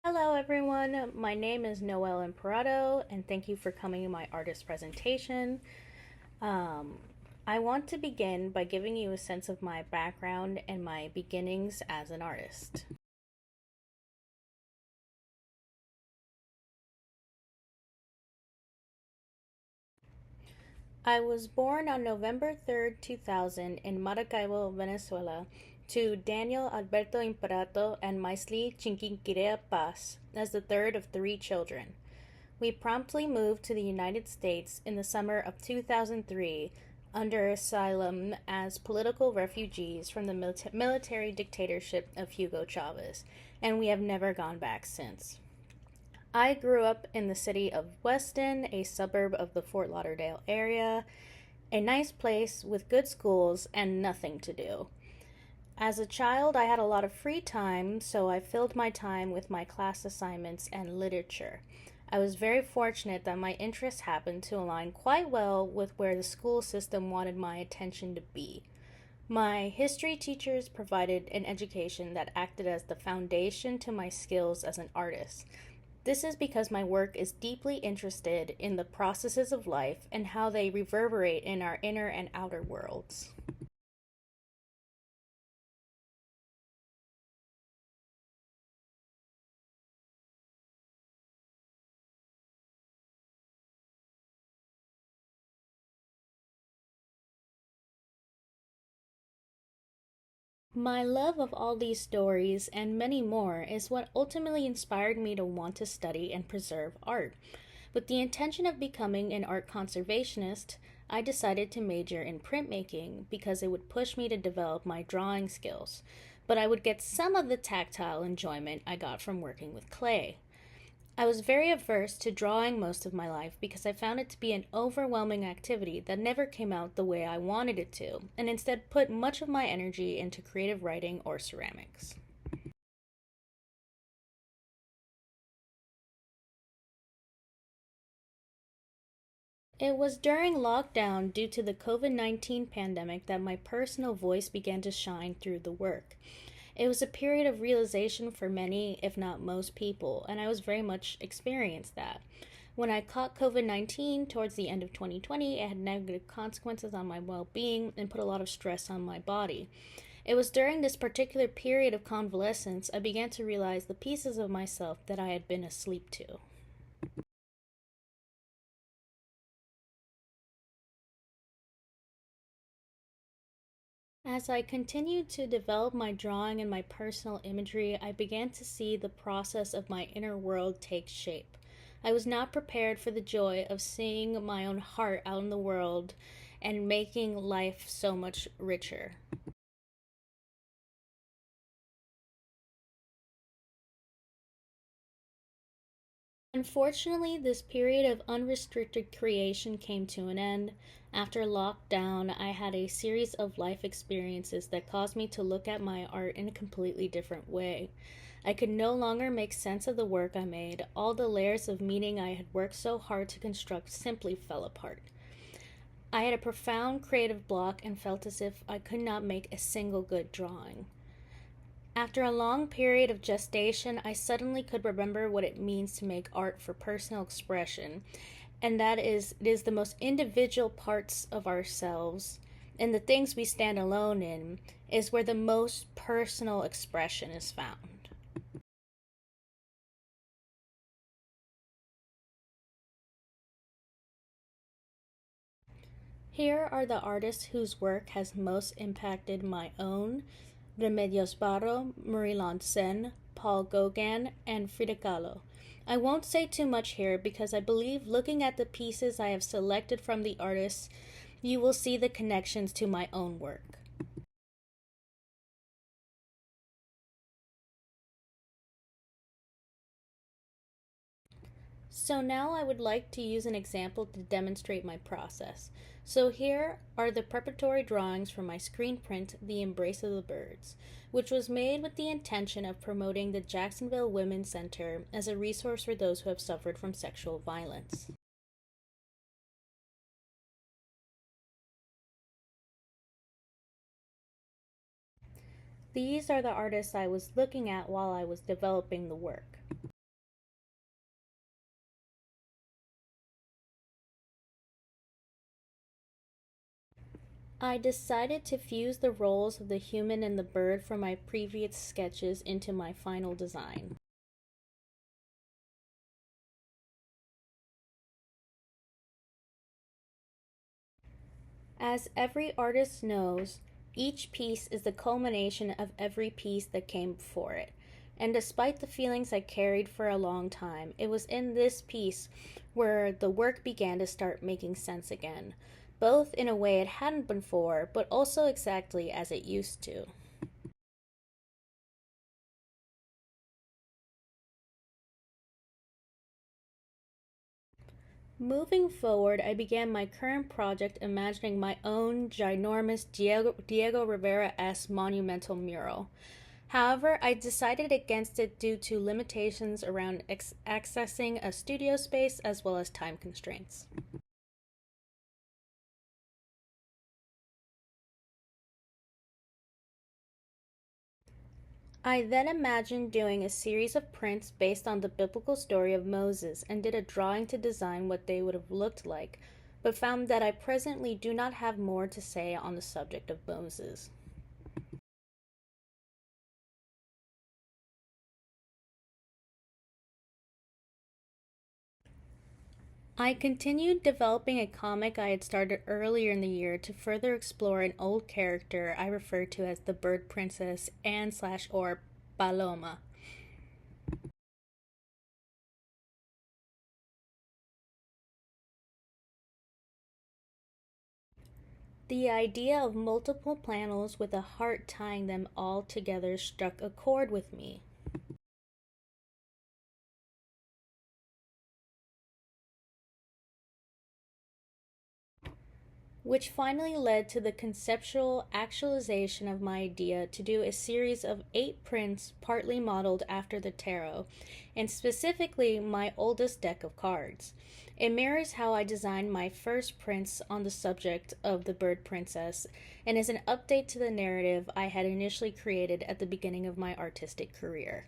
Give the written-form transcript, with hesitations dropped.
Hello everyone, my name is Noel Imperato and thank you for coming to my artist presentation. Um, I want to begin by giving you a sense of my background and my beginnings as an artist. I was born on November 3rd, 2000 in Maracaibo, Venezuela, to Daniel Alberto Imperato and Maisli Chinquinquirea Paz as the third of three children. We promptly moved to the United States in the summer of 2003 under asylum as political refugees from the military dictatorship of Hugo Chavez, and we have never gone back since. I grew up in the city of Weston, a suburb of the Fort Lauderdale area, a nice place with good schools and nothing to do. As a child, I had a lot of free time, so I filled my time with my class assignments and literature. I was very fortunate that my interests happened to align quite well with where the school system wanted my attention to be. My history teachers provided an education that acted as the foundation to my skills as an artist. This is because my work is deeply interested in the processes of life and how they reverberate in our inner and outer worlds. My love of all these stories and many more is what ultimately inspired me to want to study and preserve art. With the intention of becoming an art conservationist, I decided to major in printmaking because it would push me to develop my drawing skills, but I would get some of the tactile enjoyment I got from working with clay. I was very averse to drawing most of my life because I found it to be an overwhelming activity that never came out the way I wanted it to, and instead put much of my energy into creative writing or ceramics. It was during lockdown due to the COVID-19 pandemic that my personal voice began to shine through the work. It was a period of realization for many, if not most people, and I was very much experienced that. When I caught COVID 19 towards the end of 2020, it had negative consequences on my well being and put a lot of stress on my body. It was during this particular period of convalescence I began to realize the pieces of myself that I had been asleep to. As I continued to develop my drawing and my personal imagery, I began to see the process of my inner world take shape. I was not prepared for the joy of seeing my own heart out in the world and making life so much richer. Unfortunately, this period of unrestricted creation came to an end. After lockdown, I had a series of life experiences that caused me to look at my art in a completely different way. I could no longer make sense of the work I made. All the layers of meaning I had worked so hard to construct simply fell apart. I had a profound creative block and felt as if I could not make a single good drawing. After a long period of gestation, I suddenly could remember what it means to make art for personal expression, and that is, it is the most individual parts of ourselves and the things we stand alone in is where the most personal expression is found. Here are the artists whose work has most impacted my own: Remedios Barro, Marie Sen, Paul Gauguin, and Frida Kahlo. I won't say too much here because I believe looking at the pieces I have selected from the artists, you will see the connections to my own work. So now I would like to use an example to demonstrate my process. So here are the preparatory drawings for my screen print, The Embrace of the Birds, which was made with the intention of promoting the Jacksonville Women's Center as a resource for those who have suffered from sexual violence. These are the artists I was looking at while I was developing the work. I decided to fuse the roles of the human and the bird from my previous sketches into my final design. As every artist knows, each piece is the culmination of every piece that came before it. And despite the feelings I carried for a long time, it was in this piece where the work began to start making sense again, both in a way it hadn't before, but also exactly as it used to. Moving forward, I began my current project imagining my own ginormous Diego Rivera S monumental mural. However, I decided against it due to limitations around accessing a studio space as well as time constraints. I then imagined doing a series of prints based on the biblical story of Moses and did a drawing to design what they would have looked like, but found that I presently do not have more to say on the subject of Moses. I continued developing a comic I had started earlier in the year to further explore an old character I refer to as the bird princess and slash or Paloma. The idea of multiple panels with a heart tying them all together struck a chord with me, which finally led to the conceptual actualization of my idea to do a series of 8 prints partly modeled after the tarot, and specifically my oldest deck of cards. It mirrors how I designed my first prints on the subject of the bird princess and is an update to the narrative I had initially created at the beginning of my artistic career.